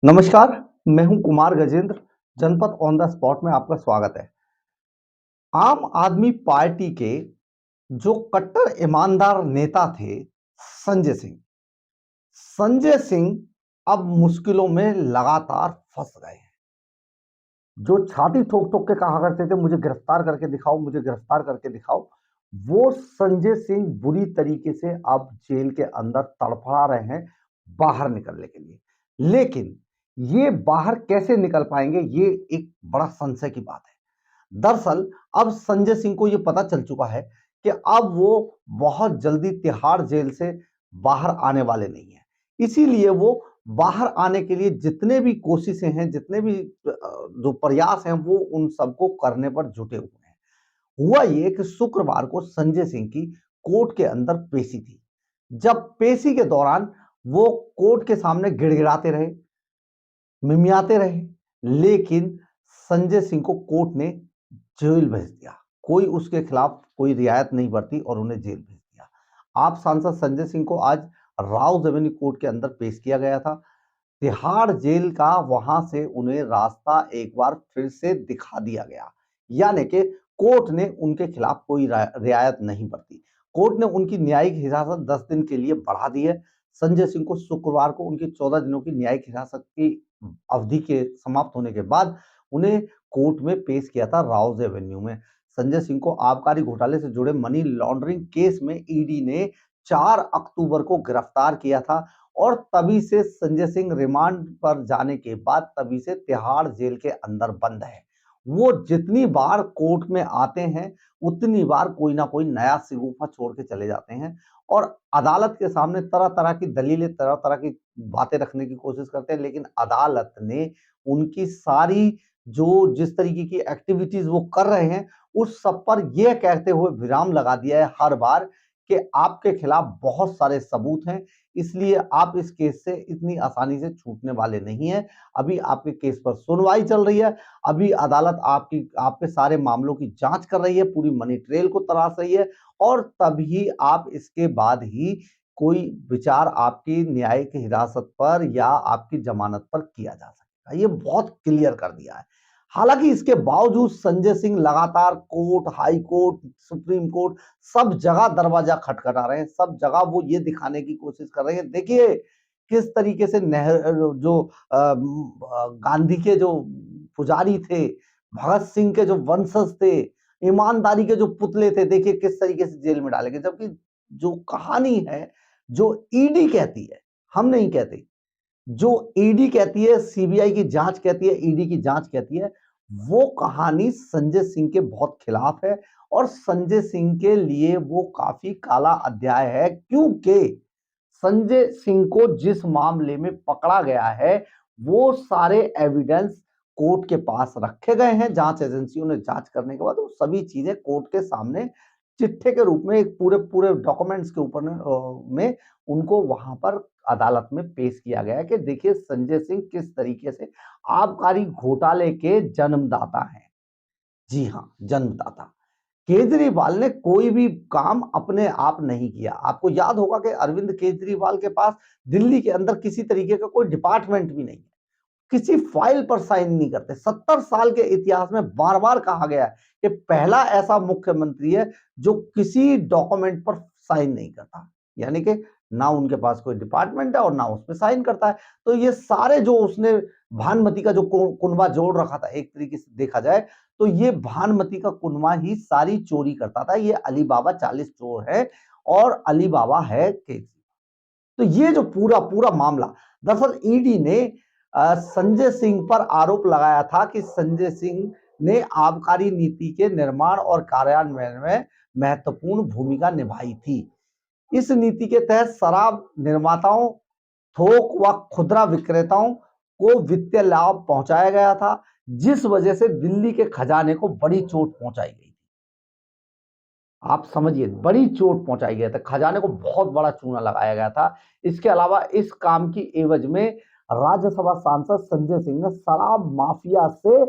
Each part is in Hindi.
नमस्कार, मैं हूं कुमार गजेंद्र। जनपद ऑन द स्पॉट में आपका स्वागत है। आम आदमी पार्टी के जो कट्टर ईमानदार नेता थे संजय सिंह, संजय सिंह अब मुश्किलों में लगातार फंस गए हैं। जो छाती ठोक ठोक के कहा करते थे मुझे गिरफ्तार करके दिखाओ, मुझे गिरफ्तार करके दिखाओ, वो संजय सिंह बुरी तरीके से अब जेल के अंदर तड़फड़ा रहे हैं बाहर निकलने के लिए। लेकिन ये बाहर कैसे निकल पाएंगे, ये एक बड़ा संशय की बात है। दरअसल अब संजय सिंह को ये पता चल चुका है कि अब वो बहुत जल्दी तिहाड़ जेल से बाहर आने वाले नहीं है। इसीलिए वो बाहर आने के लिए जितने भी कोशिशें हैं, जितने भी जो प्रयास हैं, वो उन सबको करने पर जुटे हुए हैं। हुआ ये कि शुक्रवार को संजय सिंह की कोर्ट के अंदर पेशी थी। जब पेशी के दौरान वो कोर्ट के सामने गिड़गिड़ाते रहे, मिमियाते रहे, लेकिन संजय सिंह को कोर्ट ने जेल भेज दिया। कोई उसके खिलाफ कोई रियायत नहीं बरती और उन्हें जेल भेज दिया। आप सांसद संजय सिंह को आज राउज एवेन्यू कोर्ट के अंदर पेश किया गया था। तिहाड़ जेल का वहां से उन्हें रास्ता एक बार फिर से दिखा दिया गया, यानी कि कोर्ट ने उनके खिलाफ कोई रियायत नहीं बरती। कोर्ट ने उनकी न्यायिक हिरासत 10 दिन के लिए बढ़ा दी है। संजय सिंह को शुक्रवार को उनकी 14 दिनों की न्यायिक हिरासत की अवधि के समाप्त होने के बाद उन्हें कोर्ट में पेश किया था राउज एवेन्यू में। संजय सिंह को आबकारी घोटाले से जुड़े मनी लॉन्ड्रिंग केस में ईडी ने 4 अक्टूबर को गिरफ्तार किया था और तभी से संजय सिंह रिमांड पर जाने के बाद तभी से तिहाड़ जेल के अंदर बंद है। वो जितनी बार कोर्ट में आते हैं उतनी बार कोई ना कोई नया सिगूफा छोड़ के चले जाते हैं और अदालत के सामने तरह तरह की दलीलें, तरह तरह की बातें रखने की कोशिश करते हैं, लेकिन अदालत ने उनकी सारी जो जिस तरीके की एक्टिविटीज वो कर रहे हैं उस सब पर यह कहते हुए विराम लगा दिया है हर बार कि आपके खिलाफ बहुत सारे सबूत हैं, इसलिए आप इस केस से इतनी आसानी से छूटने वाले नहीं हैं। अभी आपके केस पर सुनवाई चल रही है, अभी अदालत आपके सारे मामलों की जांच कर रही है, पूरी मनी ट्रेल को तलाश रही है और तभी आप इसके बाद ही कोई विचार आपकी न्यायिक हिरासत पर या आपकी जमानत पर किया जा सकेगा। ये बहुत क्लियर कर दिया है। हालांकि इसके बावजूद संजय सिंह लगातार court, high court, supreme court सब जगह दरवाजा खटखटा रहे हैं, सब जगह वो ये दिखाने की कोशिश कर रहे हैं। देखिए किस तरीके से जो गांधी के जो पुजारी थे, भगत सिंह के जो वंशज थे, ईमानदारी के जो पुतले थे, देखिए किस तरीके से जेल में डाले गए। जबकि जो कहानी है, जो ईडी कहती है, हम नहीं कहते, जो ईडी कहती है, सीबीआई की जांच कहती है, ईडी की जांच कहती है, वो कहानी संजय सिंह के बहुत खिलाफ है और संजय सिंह के लिए वो काफी काला अध्याय है, क्योंकि संजय सिंह को जिस मामले में पकड़ा गया है वो सारे एविडेंस कोर्ट के पास रखे गए हैं। जांच एजेंसियों ने जांच करने के बाद वो सभी चीजें कोर्ट के सामने चिट्ठे के रूप में एक पूरे पूरे डॉक्यूमेंट्स के ऊपर में उनको वहां पर अदालत में पेश किया गया है कि देखिए संजय सिंह किस तरीके से आबकारी घोटाले के जन्मदाता हैं। जी हाँ, जन्मदाता। केजरीवाल ने कोई भी काम अपने आप नहीं किया। आपको याद होगा कि अरविंद केजरीवाल के पास दिल्ली के अंदर किसी तरीके का कोई डिपार्टमेंट भी नहीं है, किसी फाइल पर साइन नहीं करते। 70 साल के इतिहास में बार बार कहा गया है कि पहला ऐसा मुख्यमंत्री है जो किसी डॉक्यूमेंट पर साइन नहीं करता, यानी कि ना उनके पास कोई डिपार्टमेंट है और ना उस पर साइन करता है। तो ये सारे जो उसने भानुमति का जो कुनबा जोड़ रखा था, एक तरीके से देखा जाए तो ये भानुमति का कुनबा ही सारी चोरी करता था। ये अली बाबा 40 चोर है और अली बाबा है केजरीवाल। तो ये जो पूरा पूरा मामला, दरअसल ईडी ने संजय सिंह पर आरोप लगाया था कि संजय सिंह ने आबकारी नीति के निर्माण और कार्यान्वयन में महत्वपूर्ण भूमिका निभाई थी। इस नीति के तहत शराब निर्माताओं, थोक व खुदरा विक्रेताओं को वित्तीय लाभ पहुंचाया गया था, जिस वजह से दिल्ली के खजाने को बड़ी चोट पहुंचाई गई। आप समझिए, बड़ी चोट पहुंचाई गया था, खजाने को बहुत बड़ा चूना लगाया गया था। इसके अलावा इस काम की एवज में राज्यसभा सांसद संजय सिंह ने शराब माफिया से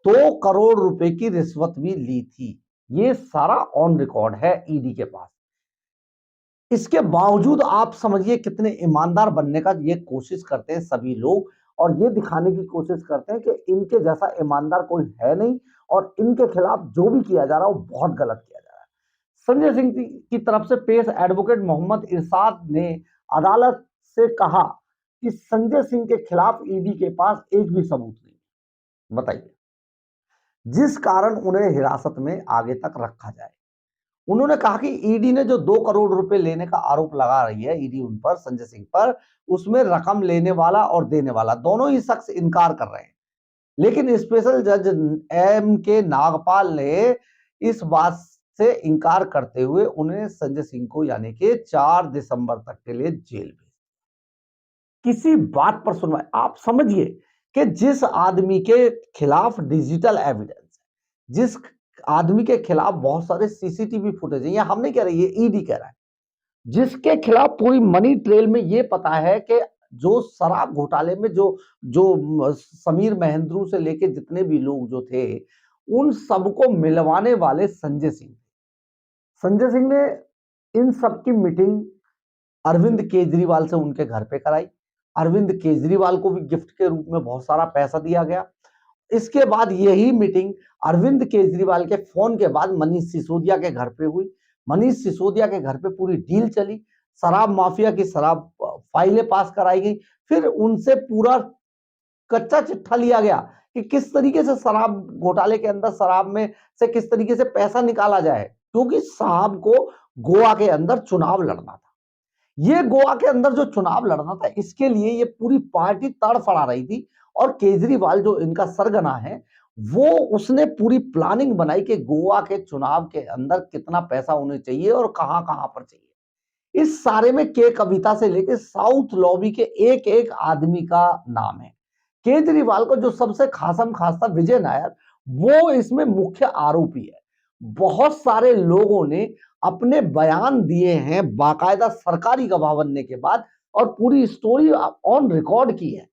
2 करोड़ रुपए की रिश्वत भी ली थी। ये सारा ऑन रिकॉर्ड है ईडी के पास। इसके बावजूद आप समझिए कितने ईमानदार बनने का ये कोशिश करते हैं सभी लोग और ये दिखाने की कोशिश करते हैं कि इनके जैसा ईमानदार कोई है नहीं और इनके खिलाफ जो भी किया जा रहा है वो बहुत गलत किया जा रहा है। संजय सिंह की तरफ से पेश एडवोकेट मोहम्मद इरशाद ने अदालत से कहा कि संजय सिंह के खिलाफ ईडी के पास एक भी सबूत नहीं, बताइए, जिस कारण उन्हें हिरासत में आगे तक रखा जाए। उन्होंने कहा कि ईडी ने जो 2 करोड़ रुपए लेने का आरोप लगा रही है ईडी उन पर, संजय सिंह पर, उसमें रकम लेने वाला और देने वाला दोनों ही शख्स इनकार कर रहे हैं। लेकिन स्पेशल जज एम के नागपाल ने इस बात से इनकार करते हुए उन्हें संजय सिंह को यानी कि 4 दिसंबर तक के लिए जेल भेज किसी बात पर सुनवाई। आप समझिए कि जिस आदमी के खिलाफ डिजिटल एविडेंस है, जिस आदमी के खिलाफ बहुत सारे सीसीटीवी फुटेज है, या हम नहीं कह रहे, ये ईडी कह रहा है, जिसके खिलाफ पूरी मनी ट्रेल में ये पता है कि जो शराब घोटाले में जो जो समीर महेंद्रू से लेके जितने भी लोग जो थे उन सबको मिलवाने वाले संजय सिंह ने इन सब की मीटिंग अरविंद केजरीवाल से उनके घर पे कराई। अरविंद केजरीवाल को भी गिफ्ट के रूप में बहुत सारा पैसा दिया गया। इसके बाद यही मीटिंग अरविंद केजरीवाल के फोन के बाद मनीष सिसोदिया के घर पे हुई। मनीष सिसोदिया के घर पे पूरी डील चली, शराब माफिया की शराब फाइलें पास कराई गई, फिर उनसे पूरा कच्चा चिट्ठा लिया गया कि किस तरीके से शराब घोटाले के अंदर शराब में से किस तरीके से पैसा निकाला जाए, क्योंकि साहब को गोवा के अंदर चुनाव लड़ना था। ये गोवा के अंदर जो चुनाव लड़ना था, इसके लिए ये पूरी पार्टी तड़फड़ा रही थी और केजरीवाल जो इनका सरगना है वो उसने पूरी प्लानिंग बनाई कि गोवा के चुनाव के अंदर कितना पैसा उन्हें चाहिए और कहां कहां पर चाहिए। इस सारे में के कविता से लेकर साउथ लॉबी के एक एक आदमी का नाम है। केजरीवाल को जो सबसे खासम खास था विजय नायर, वो इसमें मुख्य आरोपी है। बहुत सारे लोगों ने अपने बयान दिए हैं बाकायदा सरकारी गवाह बनने के बाद और पूरी स्टोरी ऑन रिकॉर्ड की है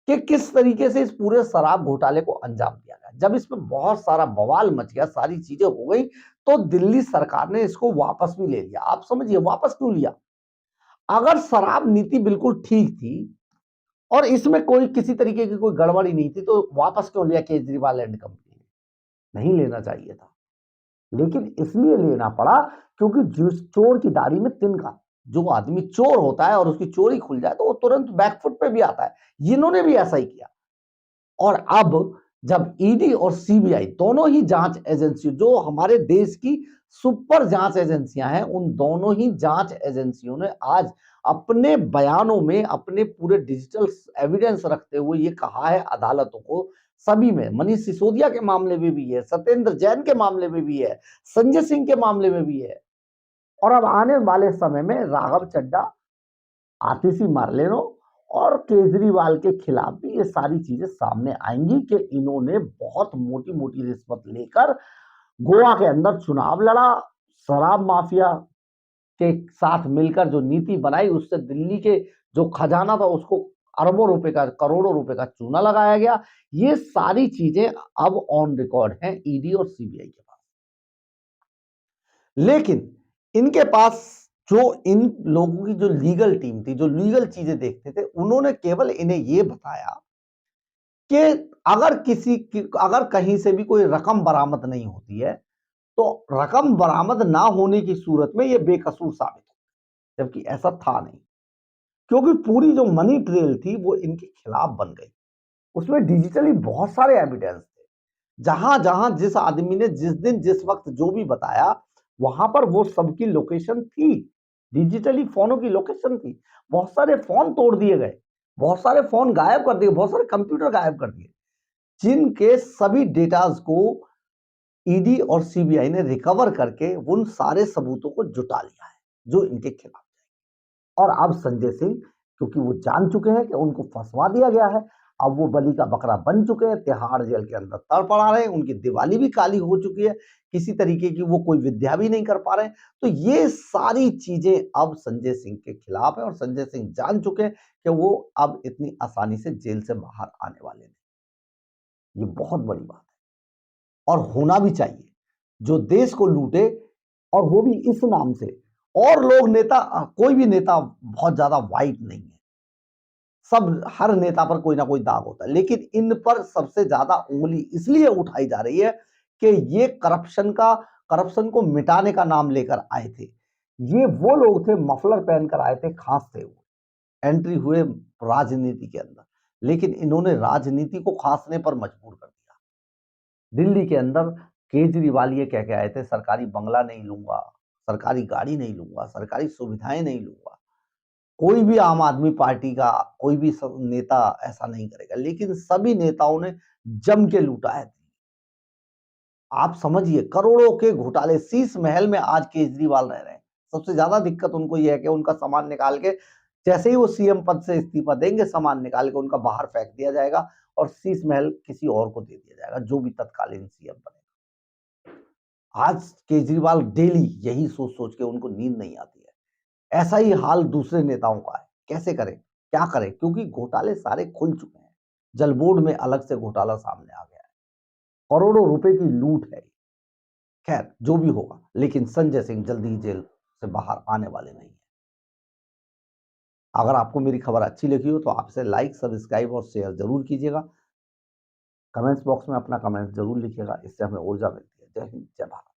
कि किस तरीके से इस पूरे शराब घोटाले को अंजाम दिया गया। जब इसमें बहुत सारा बवाल मच गया, सारी चीजें हो गई, तो दिल्ली सरकार ने इसको वापस भी ले लिया। आप समझिए वापस क्यों लिया? अगर शराब नीति बिल्कुल ठीक थी और इसमें कोई किसी तरीके की कोई गड़बड़ी नहीं थी तो वापस क्यों लिया केजरीवाल एंड कंपनी ने? नहीं लेना चाहिए था, लेकिन इसलिए लेना पड़ा क्योंकि जिस चोर की दाढ़ी में तिनका, जो आदमी चोर होता है और उसकी चोरी खुल जाए तो वो तुरंत बैकफुट पे भी आता है। इन्होंने भी ऐसा ही किया। और अब जब ईडी और सीबीआई दोनों ही जांच एजेंसी जो हमारे देश की सुपर जांच एजेंसियां हैं, उन दोनों ही जांच एजेंसियों ने आज अपने बयानों में अपने पूरे डिजिटल एविडेंस रखते हुए ये कहा है अदालतों को, सभी में, मनीष सिसोदिया के मामले में भी है, सत्येंद्र जैन के मामले में भी है, संजय सिंह के मामले में भी है, और अब आने वाले समय में राघव चड्ढा, आतिशी मार्लेनो और केजरीवाल के खिलाफ भी ये सारी चीजें सामने आएंगी कि इन्होंने बहुत मोटी मोटी रिश्वत लेकर गोवा के अंदर चुनाव लड़ा, शराब माफिया के साथ मिलकर जो नीति बनाई उससे दिल्ली के जो खजाना था उसको अरबों रुपए का, करोड़ों रुपए का चूना लगाया गया। ये सारी चीजें अब ऑन रिकॉर्ड हैं ईडी और सीबीआई के पास। लेकिन इनके पास जो इन लोगों की जो लीगल टीम थी, जो लीगल चीजें देखते थे, उन्होंने केवल इन्हें यह बताया कि अगर कहीं से भी कोई रकम बरामद नहीं होती है तो रकम बरामद ना होने की सूरत में यह बेकसूर साबित हो, जबकि ऐसा था नहीं, क्योंकि पूरी जो मनी ट्रेल थी वो इनके खिलाफ बन गई। उसमें डिजिटली बहुत सारे एविडेंस थे, जहां जहां जिस आदमी ने जिस दिन जिस वक्त जो भी बताया वहां पर वो सबकी लोकेशन थी, डिजिटली फोनों की लोकेशन थी। बहुत सारे फोन तोड़ दिए गए, बहुत सारे फोन गायब कर दिए, बहुत सारे कंप्यूटर गायब कर दिए, जिनके सभी डेटाज को ईडी और सीबीआई ने रिकवर करके उन सारे सबूतों को जुटा लिया है जो इनके खिलाफ है। और अब संजय सिंह, क्योंकि वो जान चुके हैं कि उनको फंसवा दिया गया है, अब वो बलि का बकरा बन चुके हैं, तिहाड़ जेल के अंदर तड़पड़ा रहे हैं, उनकी दिवाली भी काली हो चुकी है, किसी तरीके की वो कोई विद्या भी नहीं कर पा रहे हैं। तो ये सारी चीजें अब संजय सिंह के खिलाफ है और संजय सिंह जान चुके हैं कि वो अब इतनी आसानी से जेल से बाहर आने वाले नहीं। ये बहुत बड़ी बात है और होना भी चाहिए। जो देश को लूटे और वो भी इस नाम से, और लोग नेता, कोई भी नेता बहुत ज्यादा वाइट नहीं है, सब हर नेता पर कोई ना कोई दाग होता है, लेकिन इन पर सबसे ज्यादा उंगली इसलिए उठाई जा रही है कि ये करप्शन को मिटाने का नाम लेकर आए थे। ये वो लोग थे, मफलर पहनकर आए थे, खांसते हुए एंट्री हुए राजनीति के अंदर, लेकिन इन्होंने राजनीति को खांसने पर मजबूर कर दिया। दिल्ली के अंदर केजरीवाल ये कह के आए थे, सरकारी बंगला नहीं लूंगा, सरकारी गाड़ी नहीं लूंगा, सरकारी सुविधाएं नहीं लूंगा। कोई भी आम आदमी पार्टी का कोई भी नेता ऐसा नहीं करेगा, लेकिन सभी नेताओं ने जम के लूटा है। आप समझिए, करोड़ों के घोटाले, शीश महल में आज केजरीवाल रह रहे हैं। सबसे ज्यादा दिक्कत उनको यह है कि उनका सामान निकाल के, जैसे ही वो सीएम पद से इस्तीफा देंगे, सामान निकाल के उनका बाहर फेंक दिया जाएगा और शीश महल किसी और को दे दिया जाएगा, जो भी तत्कालीन सीएम बने। आज केजरीवाल डेली यही सोच सोच के उनको नींद नहीं आती है। ऐसा ही हाल दूसरे नेताओं का है। कैसे करें, क्या करें, क्योंकि घोटाले सारे खुल चुके हैं। जल बोर्ड में अलग से घोटाला सामने आ गया है, करोड़ों रुपए की लूट है। खैर जो भी होगा, लेकिन संजय सिंह जल्दी ही जेल से बाहर आने वाले नहीं है। अगर आपको मेरी खबर अच्छी लगी हो तो आप इसे लाइक, सब्सक्राइब और शेयर जरूर कीजिएगा। कमेंट्स बॉक्स में अपना कमेंट जरूर लिखिएगा, इससे हमें ऊर्जा मिलती है। जय हिंद, जय भारत।